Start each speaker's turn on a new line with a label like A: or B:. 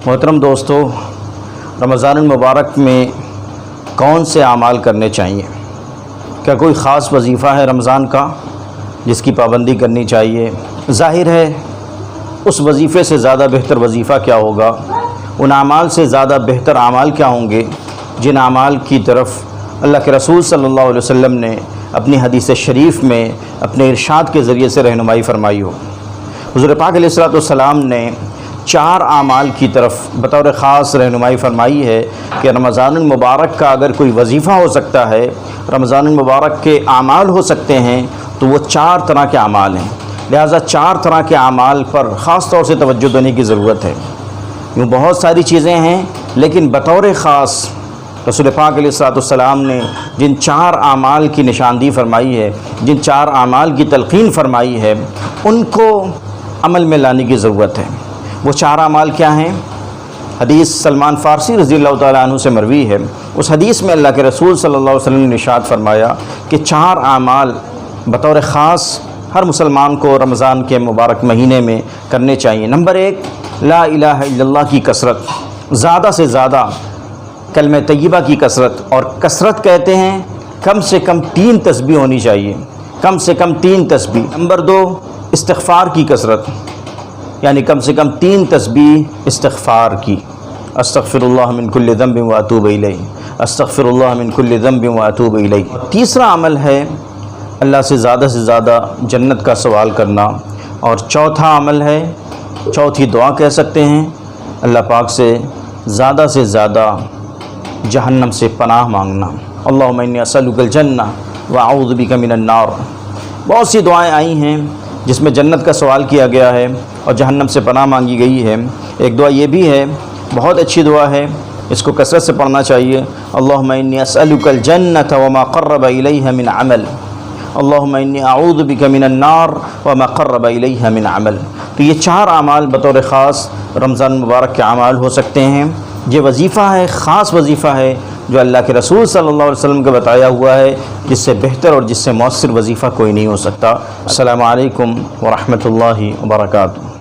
A: محترم دوستو، رمضان المبارک میں کون سے اعمال کرنے چاہیے؟ کیا کوئی خاص وظیفہ ہے رمضان کا جس کی پابندی کرنی چاہیے؟ ظاہر ہے اس وظیفے سے زیادہ بہتر وظیفہ کیا ہوگا، ان اعمال سے زیادہ بہتر اعمال کیا ہوں گے جن اعمال کی طرف اللہ کے رسول صلی اللہ علیہ وسلم نے اپنی حدیث شریف میں اپنے ارشاد کے ذریعے سے رہنمائی فرمائی ہو۔ حضور پاک علیہ الصلوۃ والسلام نے 4 اعمال کی طرف بطور خاص رہنمائی فرمائی ہے کہ رمضان المبارک کا اگر کوئی وظیفہ ہو سکتا ہے، رمضان المبارک کے اعمال ہو سکتے ہیں تو وہ 4 طرح کے اعمال ہیں۔ لہٰذا 4 طرح کے اعمال پر خاص طور سے توجہ دینے کی ضرورت ہے۔ یوں بہت ساری چیزیں ہیں، لیکن بطور خاص رسول پاک علیہ الصلوۃ والسلام نے جن 4 اعمال کی نشاندہی فرمائی ہے، جن 4 اعمال کی تلقین فرمائی ہے، ان کو عمل میں لانے کی ضرورت ہے۔ وہ 4 اعمال کیا ہیں؟ حدیث سلمان فارسی رضی اللہ تعالیٰ عنہ سے مروی ہے۔ اس حدیث میں اللہ کے رسول صلی اللہ علیہ وسلم نے ارشاد فرمایا کہ 4 اعمال بطور خاص ہر مسلمان کو رمضان کے مبارک مہینے میں کرنے چاہیے۔ نمبر 1، لا الہ الا اللہ کی کثرت، زیادہ سے زیادہ کلمہ طیبہ کی کثرت، اور کثرت کہتے ہیں کم سے کم 3 تسبیح ہونی چاہیے، کم سے کم 3 تسبیح۔ نمبر 2، استغفار کی کثرت، یعنی کم سے کم 3 تسبیح استغفار کی، استغفر اللہ من کل ذنب واتوب الیہ، استغفر اللہ من کل ذنب واتوب الیہ۔ تیسرا عمل ہے اللہ سے زیادہ جنت کا سوال کرنا، اور چوتھا عمل ہے، چوتھی دعا کہہ سکتے ہیں، اللہ پاک سے زیادہ جہنم سے پناہ مانگنا۔ اللہم انی اسألک الجنہ واعوذ بک من النار۔ بہت سی دعائیں آئی ہیں جس میں جنت کا سوال کیا گیا ہے اور جہنم سے پناہ مانگی گئی ہے۔ ایک دعا یہ بھی ہے، بہت اچھی دعا ہے، اس کو کثرت سے پڑھنا چاہیے۔ اللہم انی اسألک الجنۃ وما قرب الیہ من عمل، اللہم انی اعوذ بک من النار وما قرب الیہ من عمل۔ تو یہ 4 اعمال بطور خاص رمضان مبارک کے اعمال ہو سکتے ہیں۔ یہ وظیفہ ہے، خاص وظیفہ ہے جو اللہ کے رسول صلی اللہ علیہ وسلم کا بتایا ہوا ہے، جس سے بہتر اور جس سے مؤثر وظیفہ کوئی نہیں ہو سکتا۔ السلام علیکم ورحمۃ اللہ وبرکاتہ۔